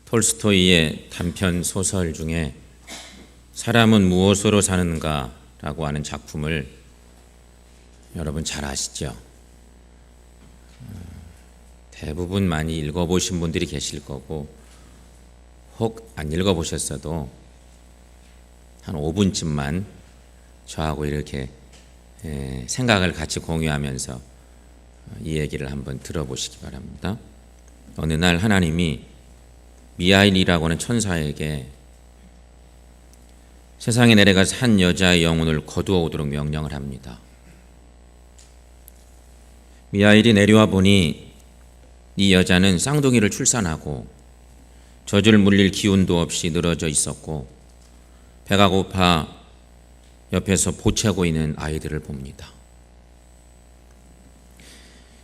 톨스토이의 단편 소설 중에 사람은 무엇으로 사는가라고 하는 작품을 여러분 잘 아시죠? 대부분 많이 읽어보신 분들이 계실 거고, 혹 안 읽어보셨어도 한 5분쯤만 저하고 이렇게 생각을 같이 공유하면서 이 얘기를 한번 들어보시기 바랍니다. 어느 날 하나님이 미하일이라고 하는 천사에게 세상에 내려가서 한 여자의 영혼을 거두어 오도록 명령을 합니다. 미하일이 내려와 보니 이 여자는 쌍둥이를 출산하고 젖을 물릴 기운도 없이 늘어져 있었고, 배가 고파 옆에서 보채고 있는 아이들을 봅니다.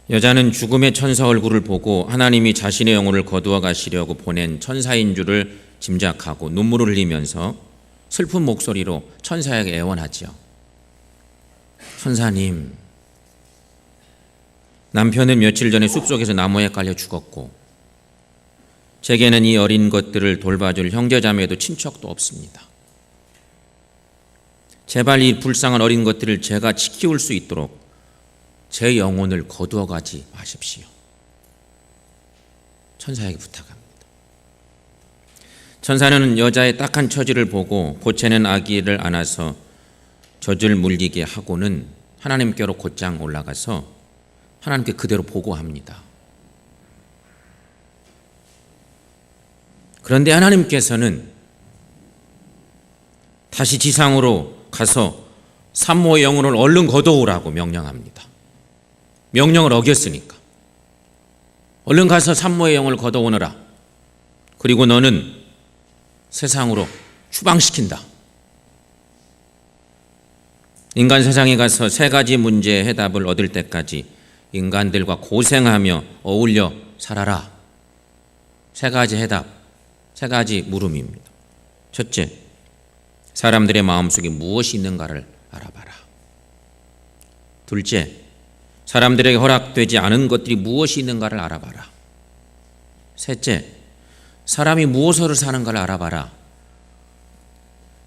여자는 죽음의 천사 얼굴을 보고 하나님이 자신의 영혼을 거두어 가시려고 보낸 천사인 줄을 짐작하고 눈물을 흘리면서 슬픈 목소리로 천사에게 애원하지요. 천사님, 남편은 며칠 전에 숲속에서 나무에 깔려 죽었고 제게는 이 어린 것들을 돌봐줄 형제자매도 친척도 없습니다. 제발 이 불쌍한 어린 것들을 제가 지키울 수 있도록 제 영혼을 거두어 가지 마십시오. 천사에게 부탁합니다. 천사는 여자의 딱한 처지를 보고 보채는 아기를 안아서 젖을 물리게 하고는 하나님께로 곧장 올라가서 하나님께 그대로 보고합니다. 그런데 하나님께서는 다시 지상으로 가서 산모의 영혼을 얼른 거두어오라고 명령합니다. 명령을 어겼으니까 얼른 가서 산모의 영혼을 거두어오너라. 그리고 너는 세상으로 추방시킨다. 인간 세상에 가서 세 가지 문제의 해답을 얻을 때까지 인간들과 고생하며 어울려 살아라. 세 가지 해답, 세 가지 물음입니다. 첫째, 사람들의 마음속에 무엇이 있는가를 알아봐라. 둘째, 사람들에게 허락되지 않은 것들이 무엇이 있는가를 알아봐라. 셋째, 사람이 무엇으로 사는가를 알아봐라.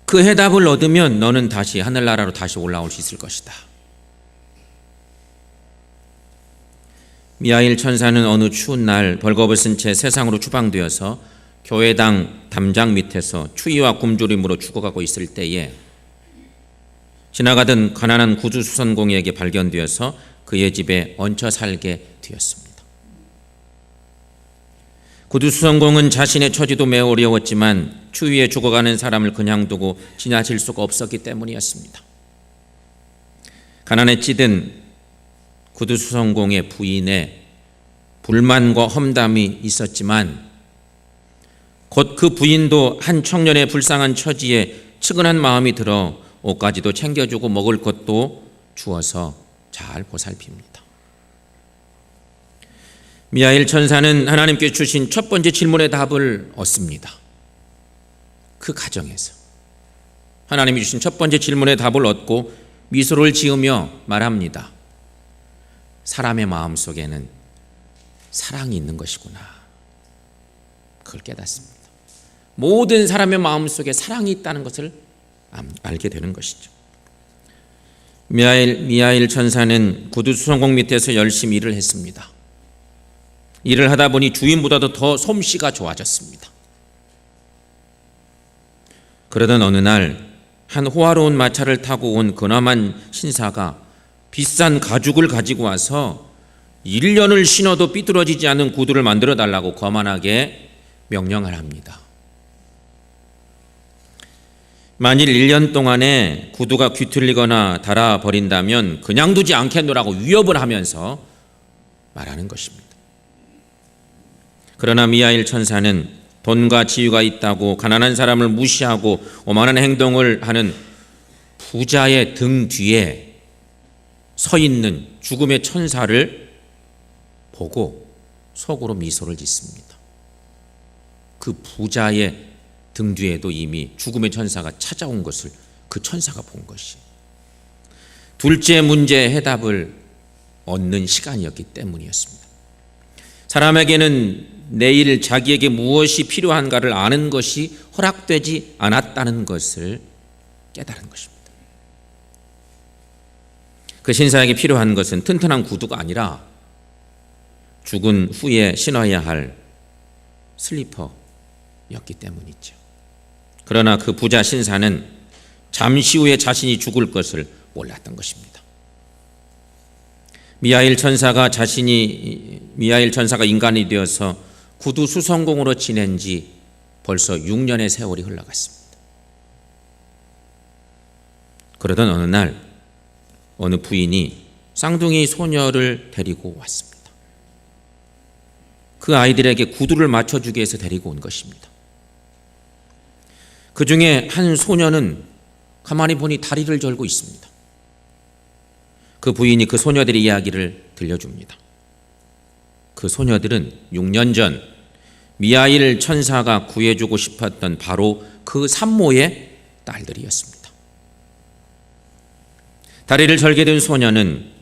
그 해답을 얻으면 너는 다시 하늘나라로 다시 올라올 수 있을 것이다. 미하일 천사는 어느 추운 날 벌거벗은 채 세상으로 추방되어서 교회당 담장 밑에서 추위와 굶주림으로 죽어가고 있을 때에 지나가던 가난한 구두수선공에게 발견되어서 그의 집에 얹혀 살게 되었습니다. 구두수선공은 자신의 처지도 매우 어려웠지만 추위에 죽어가는 사람을 그냥 두고 지나칠 수가 없었기 때문이었습니다. 가난에 찌든 구두수선공의 부인의 불만과 험담이 있었지만 곧 그 부인도 한 청년의 불쌍한 처지에 측은한 마음이 들어 옷가지도 챙겨주고 먹을 것도 주어서 잘 보살핍니다. 미하일 천사는 하나님께 주신 첫 번째 질문의 답을 얻습니다. 그 가정에서 하나님이 주신 첫 번째 질문의 답을 얻고 미소를 지으며 말합니다. 사람의 마음속에는 사랑이 있는 것이구나. 그걸 깨닫습니다. 모든 사람의 마음속에 사랑이 있다는 것을 알게 되는 것이죠. 미하일 천사는 구두수선공 밑에서 열심히 일을 했습니다. 일을 하다 보니 주인보다도 더 솜씨가 좋아졌습니다. 그러던 어느 날 한 호화로운 마차를 타고 온 근엄한 신사가 비싼 가죽을 가지고 와서 1년을 신어도 삐뚤어지지 않는 구두를 만들어 달라고 거만하게 명령을 합니다. 만일 1년 동안에 구두가 뒤틀리거나 닳아버린다면 그냥 두지 않겠노라고 위협을 하면서 말하는 것입니다. 그러나 미하일 천사는 돈과 지위가 있다고 가난한 사람을 무시하고 오만한 행동을 하는 부자의 등 뒤에 서 있는 죽음의 천사를 보고 속으로 미소를 짓습니다. 그 부자의 등 뒤에도 이미 죽음의 천사가 찾아온 것을 그 천사가 본 것이 둘째 문제의 해답을 얻는 시간이었기 때문이었습니다. 사람에게는 내일 자기에게 무엇이 필요한가를 아는 것이 허락되지 않았다는 것을 깨달은 것입니다. 그 신사에게 필요한 것은 튼튼한 구두가 아니라 죽은 후에 신어야 할 슬리퍼였기 때문이죠. 그러나 그 부자 신사는 잠시 후에 자신이 죽을 것을 몰랐던 것입니다. 미하엘 천사가 인간이 되어서 구두 수성공으로 지낸 지 벌써 6년의 세월이 흘러갔습니다. 그러던 어느 날 어느 부인이 쌍둥이 소녀를 데리고 왔습니다. 그 아이들에게 구두를 맞춰주기 위해서 데리고 온 것입니다. 그 중에 한 소녀는 가만히 보니 다리를 절고 있습니다. 그 부인이 그 소녀들의 이야기를 들려줍니다. 그 소녀들은 6년 전 미하엘 천사가 구해주고 싶었던 바로 그 산모의 딸들이었습니다. 다리를 절게 된 소녀는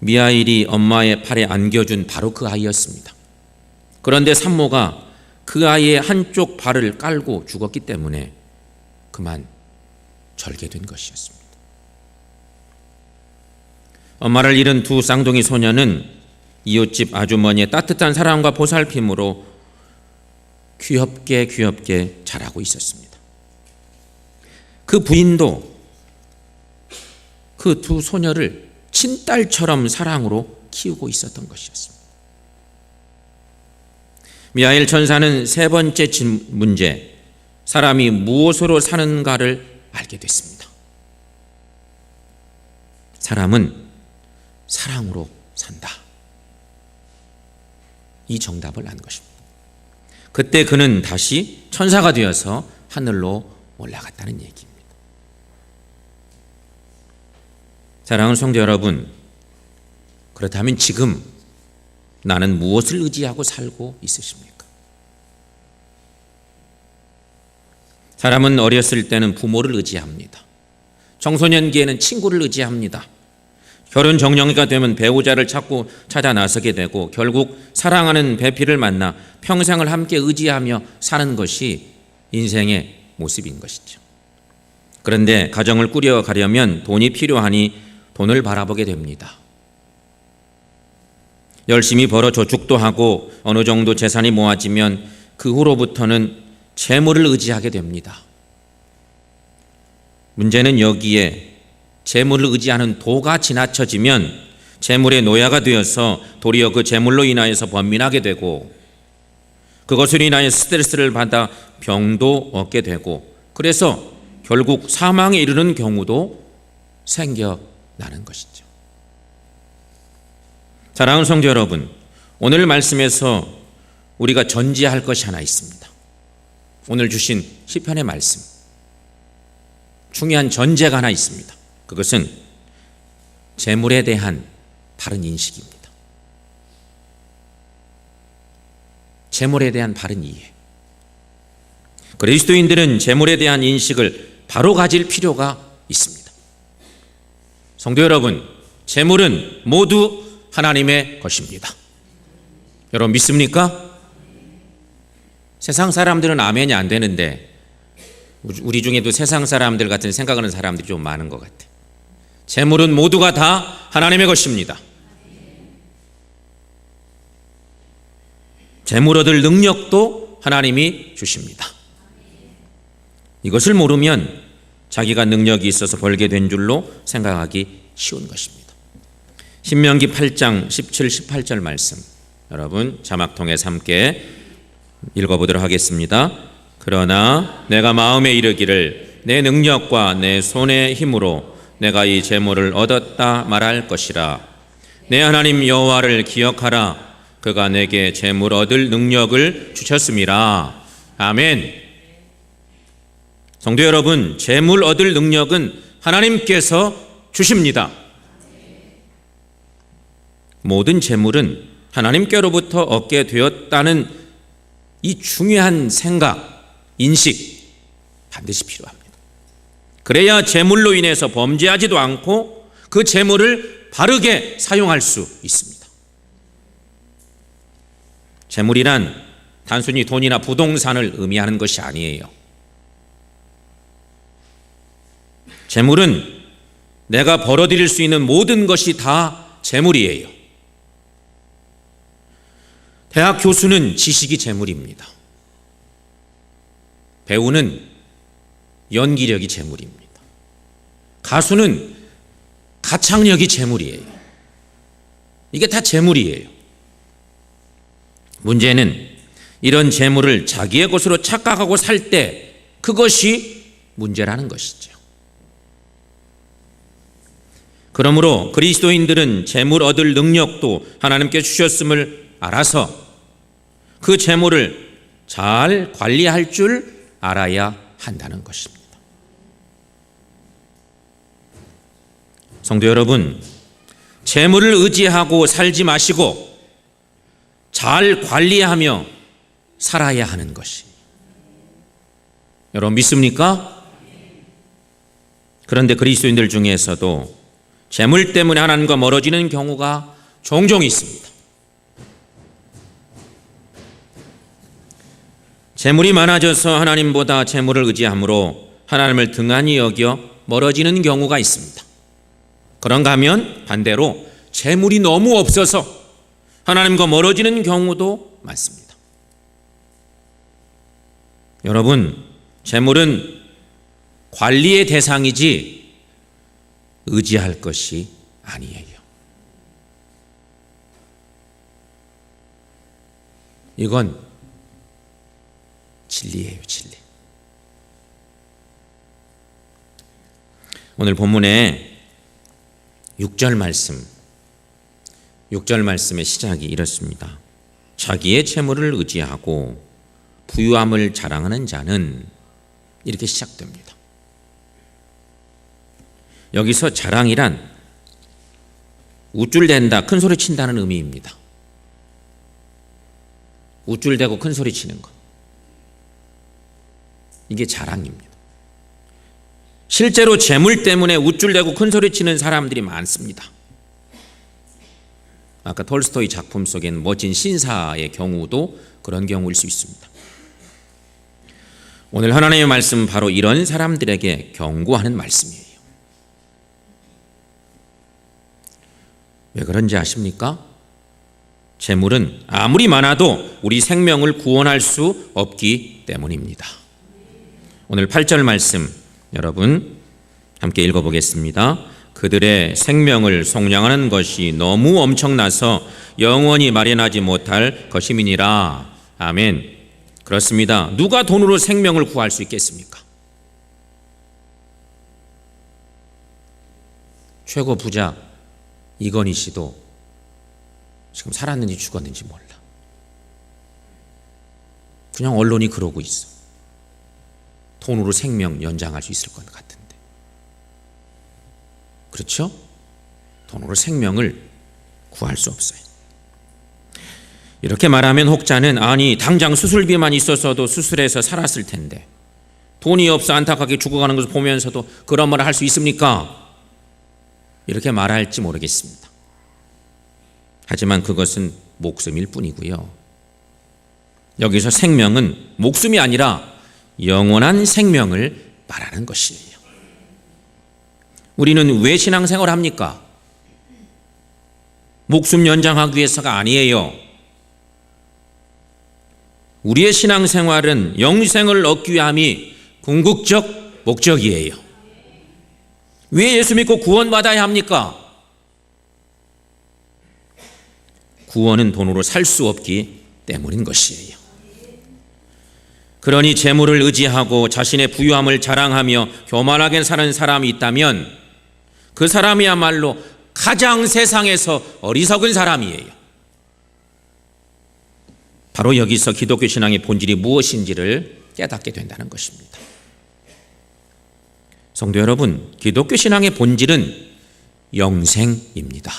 미하엘이 엄마의 팔에 안겨준 바로 그 아이였습니다. 그런데 산모가 그 아이의 한쪽 발을 깔고 죽었기 때문에 그만 절게 된 것이었습니다. 엄마를 잃은 두 쌍둥이 소녀는 이웃집 아주머니의 따뜻한 사랑과 보살핌으로 귀엽게 자라고 있었습니다. 그 부인도 그 두 소녀를 친딸처럼 사랑으로 키우고 있었던 것이었습니다. 미하엘 천사는 세 번째 문제, 사람이 무엇으로 사는가를 알게 됐습니다. 사람은 사랑으로 산다. 이 정답을 안 것입니다. 그때 그는 다시 천사가 되어서 하늘로 올라갔다는 얘기입니다. 사랑하는 성도 여러분, 그렇다면 지금 나는 무엇을 의지하고 살고 있으십니까? 사람은 어렸을 때는 부모를 의지합니다. 청소년기에는 친구를 의지합니다. 결혼 정년기가 되면 배우자를 찾아 나서게 되고 결국 사랑하는 배필을 만나 평생을 함께 의지하며 사는 것이 인생의 모습인 것이죠. 그런데 가정을 꾸려가려면 돈이 필요하니 돈을 바라보게 됩니다. 열심히 벌어 저축도 하고 어느 정도 재산이 모아지면 그 후로부터는 재물을 의지하게 됩니다. 문제는 여기에 재물을 의지하는 도가 지나쳐지면 재물의 노예가 되어서 도리어 그 재물로 인하여서 번민하게 되고 그것으로 인하여 스트레스를 받아 병도 얻게 되고 그래서 결국 사망에 이르는 경우도 생겨나는 것이죠. 사랑하는 성도 여러분, 오늘 말씀에서 우리가 전제할 것이 하나 있습니다. 오늘 주신 시편의 말씀, 중요한 전제가 하나 있습니다. 그것은 재물에 대한 바른 인식입니다. 재물에 대한 바른 이해. 그리스도인들은 재물에 대한 인식을 바로 가질 필요가 있습니다. 성도 여러분, 재물은 모두 하나님의 것입니다. 여러분 믿습니까? 세상 사람들은 아멘이 안 되는데 우리 중에도 세상 사람들 같은 생각하는 사람들이 좀 많은 것 같아요. 재물은 모두가 다 하나님의 것입니다. 재물 얻을 능력도 하나님이 주십니다. 이것을 모르면 자기가 능력이 있어서 벌게 된 줄로 생각하기 쉬운 것입니다. 신명기 8장 17, 18절 말씀 여러분 자막 통해서 함께 읽어보도록 하겠습니다. 그러나 내가 마음에 이르기를 내 능력과 내 손의 힘으로 내가 이 재물을 얻었다 말할 것이라. 내 하나님 여호와를 기억하라. 그가 내게 재물 얻을 능력을 주셨음이라. 아멘. 성도 여러분, 재물 얻을 능력은 하나님께서 주십니다. 모든 재물은 하나님께로부터 얻게 되었다는 이 중요한 생각, 인식 반드시 필요합니다. 그래야 재물로 인해서 범죄하지도 않고 그 재물을 바르게 사용할 수 있습니다. 재물이란 단순히 돈이나 부동산을 의미하는 것이 아니에요. 재물은 내가 벌어들일 수 있는 모든 것이 다 재물이에요. 대학 교수는 지식이 재물입니다. 배우는 연기력이 재물입니다. 가수는 가창력이 재물이에요. 이게 다 재물이에요. 문제는 이런 재물을 자기의 것으로 착각하고 살 때 그것이 문제라는 것이죠. 그러므로 그리스도인들은 재물 얻을 능력도 하나님께 주셨음을 알아서 그 재물을 잘 관리할 줄 알아야 한다는 것입니다. 성도 여러분, 재물을 의지하고 살지 마시고 잘 관리하며 살아야 하는 것이. 여러분 믿습니까? 그런데 그리스도인들 중에서도 재물 때문에 하나님과 멀어지는 경우가 종종 있습니다. 재물이 많아져서 하나님보다 재물을 의지함으로 하나님을 등한히 여겨 멀어지는 경우가 있습니다. 그런가 하면 반대로 재물이 너무 없어서 하나님과 멀어지는 경우도 많습니다. 여러분, 재물은 관리의 대상이지 의지할 것이 아니에요. 이건 진리예요, 진리. 오늘 본문에 6절 말씀의 시작이 이렇습니다. 자기의 재물을 의지하고 부유함을 자랑하는 자는, 이렇게 시작됩니다. 여기서 자랑이란 우쭐댄다, 큰소리 친다는 의미입니다. 우쭐대고 큰소리 치는 것, 이게 자랑입니다. 실제로 재물 때문에 우쭐대고 큰소리 치는 사람들이 많습니다. 아까 톨스토이 작품 속엔 멋진 신사의 경우도 그런 경우일 수 있습니다. 오늘 하나님의 말씀은 바로 이런 사람들에게 경고하는 말씀이에요. 왜 그런지 아십니까? 재물은 아무리 많아도 우리 생명을 구원할 수 없기 때문입니다. 오늘 8절 말씀 여러분 함께 읽어보겠습니다. 그들의 생명을 속량하는 것이 너무 엄청나서 영원히 마련하지 못할 것임이니라. 아멘. 그렇습니다. 누가 돈으로 생명을 구할 수 있겠습니까? 최고 부자 이건희 씨도 지금 살았는지 죽었는지 몰라. 그냥 언론이 그러고 있어. 돈으로 생명 연장할 수 있을 것 같은데. 그렇죠? 돈으로 생명을 구할 수 없어요. 이렇게 말하면 혹자는 아니 당장 수술비만 있었어도 수술해서 살았을 텐데 돈이 없어 안타깝게 죽어가는 것을 보면서도 그런 말을 할 수 있습니까? 이렇게 말할지 모르겠습니다. 하지만 그것은 목숨일 뿐이고요. 여기서 생명은 목숨이 아니라 영원한 생명을 말하는 것이에요. 우리는 왜 신앙생활을 합니까? 목숨 연장하기 위해서가 아니에요. 우리의 신앙생활은 영생을 얻기 위함이 궁극적 목적이에요. 왜 예수 믿고 구원받아야 합니까? 구원은 돈으로 살 수 없기 때문인 것이에요. 그러니 재물을 의지하고 자신의 부유함을 자랑하며 교만하게 사는 사람이 있다면 그 사람이야말로 가장 세상에서 어리석은 사람이에요. 바로 여기서 기독교 신앙의 본질이 무엇인지를 깨닫게 된다는 것입니다. 성도 여러분, 기독교 신앙의 본질은 영생입니다.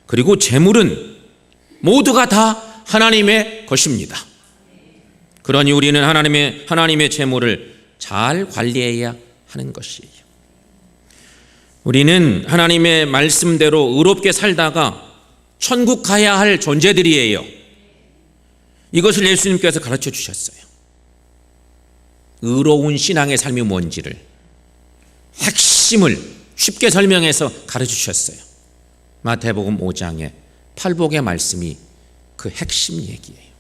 그리고 재물은 모두가 다 하나님의 것입니다. 그러니 우리는 하나님의 재물을 잘 관리해야 하는 것이에요. 우리는 하나님의 말씀대로 의롭게 살다가 천국 가야 할 존재들이에요. 이것을 예수님께서 가르쳐 주셨어요. 의로운 신앙의 삶이 뭔지를 핵심을 쉽게 설명해서 가르쳐 주셨어요. 마태복음 5장의 팔복의 말씀이 그 핵심 얘기예요.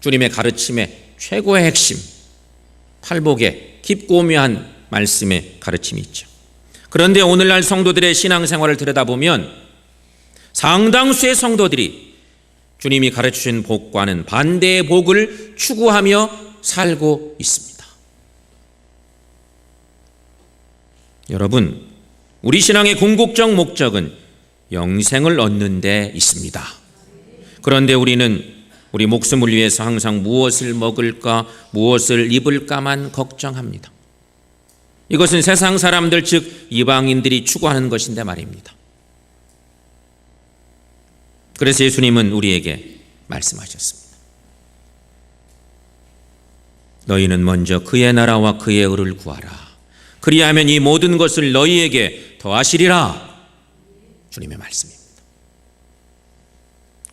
주님의 가르침의 최고의 핵심, 팔복의 깊고 오묘한 말씀의 가르침이 있죠. 그런데 오늘날 성도들의 신앙생활을 들여다보면 상당수의 성도들이 주님이 가르치신 복과는 반대의 복을 추구하며 살고 있습니다. 여러분, 우리 신앙의 궁극적 목적은 영생을 얻는 데 있습니다. 그런데 우리는 우리 목숨을 위해서 항상 무엇을 먹을까, 무엇을 입을까만 걱정합니다. 이것은 세상 사람들, 즉 이방인들이 추구하는 것인데 말입니다. 그래서 예수님은 우리에게 말씀하셨습니다. 너희는 먼저 그의 나라와 그의 의를 구하라. 그리하면 이 모든 것을 너희에게 더하시리라. 주님의 말씀입니다.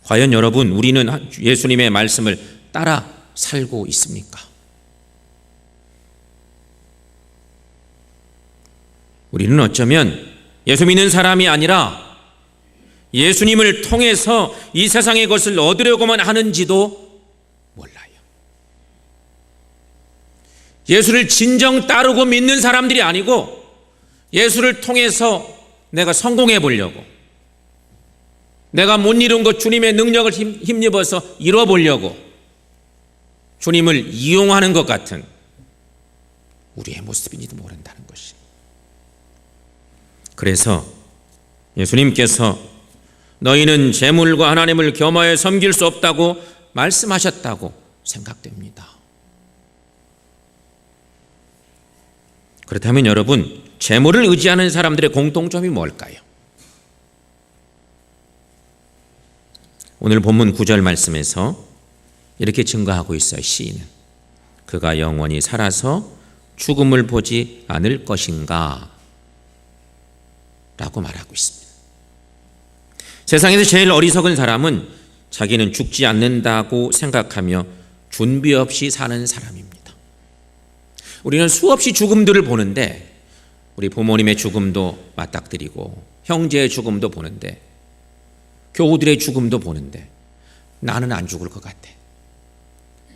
과연 여러분, 우리는 예수님의 말씀을 따라 살고 있습니까? 우리는 어쩌면 예수 믿는 사람이 아니라 예수님을 통해서 이 세상의 것을 얻으려고만 하는지도 몰라요. 예수를 진정 따르고 믿는 사람들이 아니고 예수를 통해서 내가 성공해 보려고, 내가 못 이룬 것 주님의 능력을 힘입어서 이뤄보려고 주님을 이용하는 것 같은 우리의 모습인지도 모른다는 것이. 그래서 예수님께서 너희는 재물과 하나님을 겸하여 섬길 수 없다고 말씀하셨다고 생각됩니다. 그렇다면 여러분, 재물을 의지하는 사람들의 공통점이 뭘까요? 오늘 본문 9절 말씀에서 이렇게 증거하고 있어요. 시인은 그가 영원히 살아서 죽음을 보지 않을 것인가 라고 말하고 있습니다. 세상에서 제일 어리석은 사람은 자기는 죽지 않는다고 생각하며 준비 없이 사는 사람입니다. 우리는 수없이 죽음들을 보는데, 우리 부모님의 죽음도 맞닥뜨리고 형제의 죽음도 보는데, 교우들의 죽음도 보는데 나는 안 죽을 것 같아.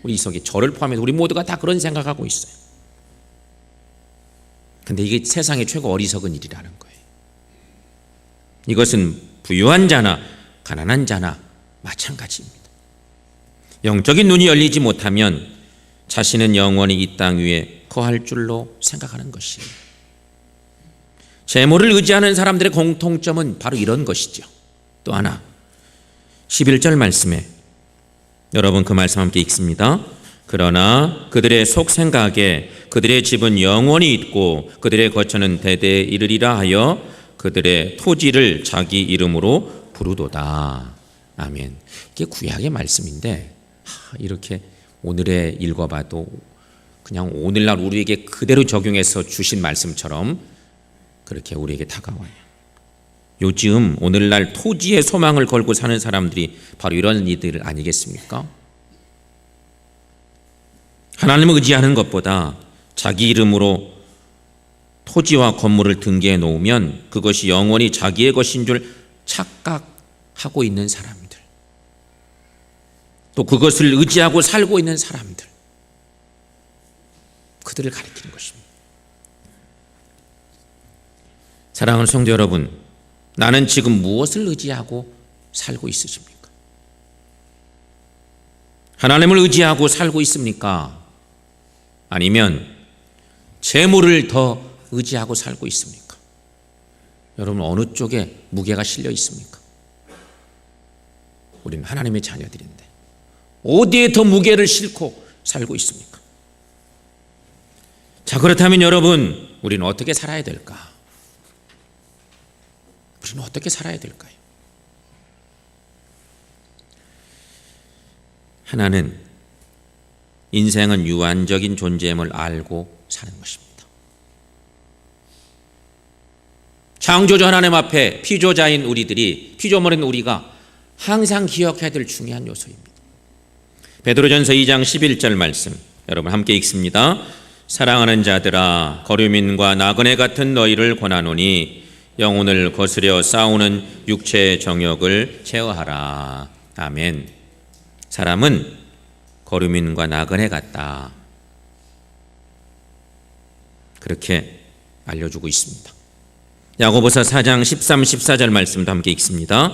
우리 이석이 저를 포함해서 우리 모두가 다 그런 생각하고 있어요. 근데 이게 세상의 최고 어리석은 일이라는 거예요. 이것은 부유한 자나 가난한 자나 마찬가지입니다. 영적인 눈이 열리지 못하면 자신은 영원히 이 땅 위에 거할 줄로 생각하는 것이에요. 재물을 의지하는 사람들의 공통점은 바로 이런 것이죠. 또 하나, 11절 말씀에 여러분 그 말씀 함께 읽습니다. 그러나 그들의 속 생각에 그들의 집은 영원히 있고 그들의 거처는 대대에 이르리라 하여 그들의 토지를 자기 이름으로 부르도다. 아멘. 이게 구약의 말씀인데 이렇게 오늘에 읽어봐도 그냥 오늘날 우리에게 그대로 적용해서 주신 말씀처럼 그렇게 우리에게 다가와요. 요즘 오늘날 토지에 소망을 걸고 사는 사람들이 바로 이런 이들 아니겠습니까? 하나님을 의지하는 것보다 자기 이름으로 토지와 건물을 등기해 놓으면 그것이 영원히 자기의 것인 줄 착각하고 있는 사람들, 또 그것을 의지하고 살고 있는 사람들, 그들을 가리키는 것입니다. 사랑하는 성도 여러분, 나는 지금 무엇을 의지하고 살고 있으십니까? 하나님을 의지하고 살고 있습니까? 아니면 재물을 더 의지하고 살고 있습니까? 여러분, 어느 쪽에 무게가 실려 있습니까? 우리는 하나님의 자녀들인데 어디에 더 무게를 싣고 살고 있습니까? 자, 그렇다면 여러분, 우리는 어떻게 살아야 될까? 우리는 어떻게 살아야 될까요? 하나는 인생은 유한적인 존재임을 알고 사는 것입니다. 창조주 하나님 앞에 피조자인 우리들이, 피조물인 우리가 항상 기억해야 될 중요한 요소입니다. 베드로전서 2장 11절 말씀 여러분 함께 읽습니다. 사랑하는 자들아 거류민과 나그네 같은 너희를 권하노니 영혼을 거스려 싸우는 육체의 정욕을 제어하라. 아멘. 사람은 거류민과 나그네 같다. 그렇게 알려주고 있습니다. 야고보서 4장 13, 14절 말씀도 함께 읽습니다.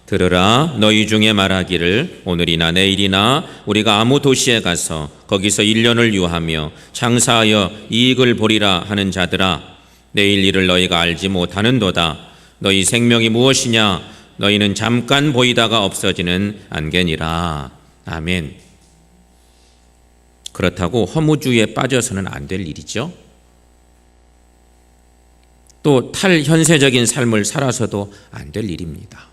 들으라 너희 중에 말하기를 오늘이나 내일이나 우리가 아무 도시에 가서 거기서 1년을 유하며 장사하여 이익을 보리라 하는 자들아 내일 일을 너희가 알지 못하는도다. 너희 생명이 무엇이냐 너희는 잠깐 보이다가 없어지는 안개니라. 아멘. 그렇다고 허무주의에 빠져서는 안 될 일이죠. 또 탈현세적인 삶을 살아서도 안 될 일입니다.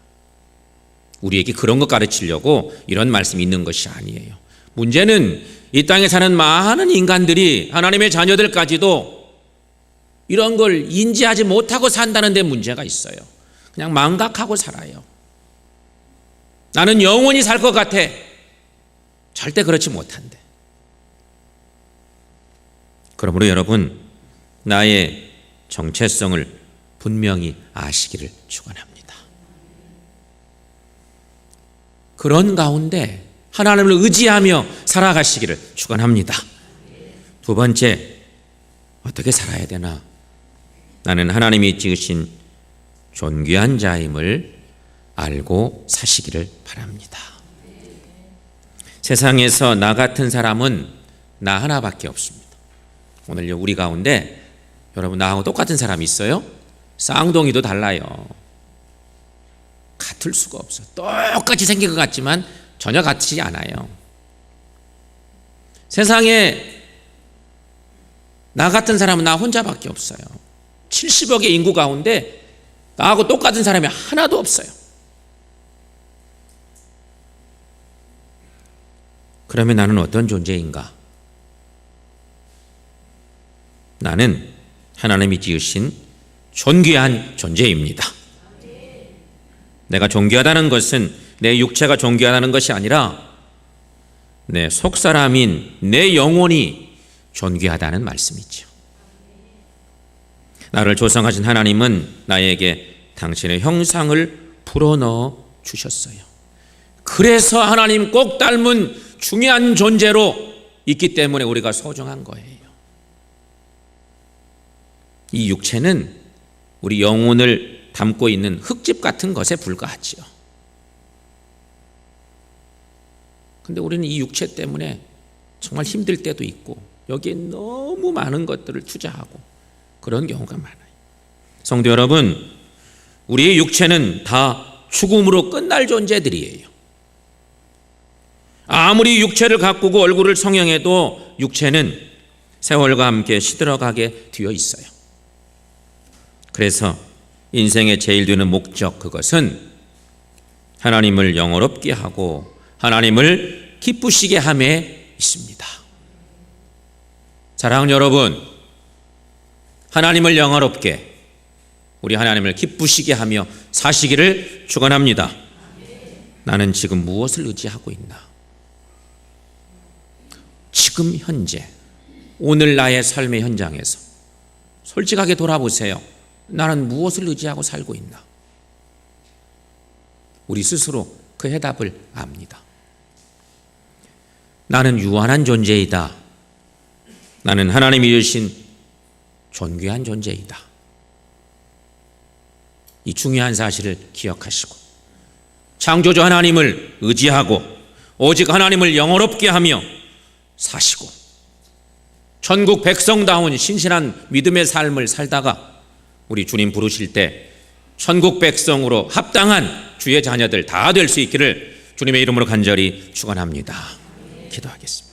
우리에게 그런 것 가르치려고 이런 말씀이 있는 것이 아니에요. 문제는 이 땅에 사는 많은 인간들이 하나님의 자녀들까지도 이런 걸 인지하지 못하고 산다는 데 문제가 있어요. 그냥 망각하고 살아요. 나는 영원히 살 것 같아. 절대 그렇지 못한데. 그러므로 여러분 나의 정체성을 분명히 아시기를 축원합니다. 그런 가운데 하나님을 의지하며 살아가시기를 축원합니다. 두 번째, 어떻게 살아야 되나? 나는 하나님이 지으신 존귀한 자임을 알고 사시기를 바랍니다. 세상에서 나 같은 사람은 나 하나밖에 없습니다. 오늘 우리 가운데 여러분 나하고 똑같은 사람이 있어요? 쌍둥이도 달라요. 같을 수가 없어. 똑같이 생긴 것 같지만 전혀 같지 않아요. 세상에 나 같은 사람은 나 혼자밖에 없어요. 70억의 인구 가운데 나하고 똑같은 사람이 하나도 없어요. 그러면 나는 어떤 존재인가? 나는 하나님이 지으신 존귀한 존재입니다. 내가 존귀하다는 것은 내 육체가 존귀하다는 것이 아니라 내 속사람인 내 영혼이 존귀하다는 말씀이죠. 나를 조성하신 하나님은 나에게 당신의 형상을 불어넣어 주셨어요. 그래서 하나님 꼭 닮은 중요한 존재로 있기 때문에 우리가 소중한 거예요. 이 육체는 우리 영혼을 담고 있는 흙집 같은 것에 불과하지요. 근데 우리는 이 육체 때문에 정말 힘들 때도 있고 여기에 너무 많은 것들을 투자하고 그런 경우가 많아요. 성도 여러분, 우리의 육체는 다 죽음으로 끝날 존재들이에요. 아무리 육체를 가꾸고 얼굴을 성형해도 육체는 세월과 함께 시들어가게 되어 있어요. 그래서 인생의 제일 되는 목적, 그것은 하나님을 영화롭게 하고 하나님을 기쁘시게 함에 있습니다. 사랑하는 여러분, 하나님을 영화롭게 우리 하나님을 기쁘시게 하며 사시기를 축원합니다. 나는 지금 무엇을 의지하고 있나? 지금 현재 오늘 나의 삶의 현장에서 솔직하게 돌아보세요. 나는 무엇을 의지하고 살고 있나? 우리 스스로 그 해답을 압니다. 나는 유한한 존재이다. 나는 하나님이 주신 존귀한 존재이다. 이 중요한 사실을 기억하시고 창조주 하나님을 의지하고 오직 하나님을 영화롭게 하며 사시고 천국 백성다운 신실한 믿음의 삶을 살다가 우리 주님 부르실 때 천국 백성으로 합당한 주의 자녀들 다 될 수 있기를 주님의 이름으로 간절히 축원합니다. 기도하겠습니다.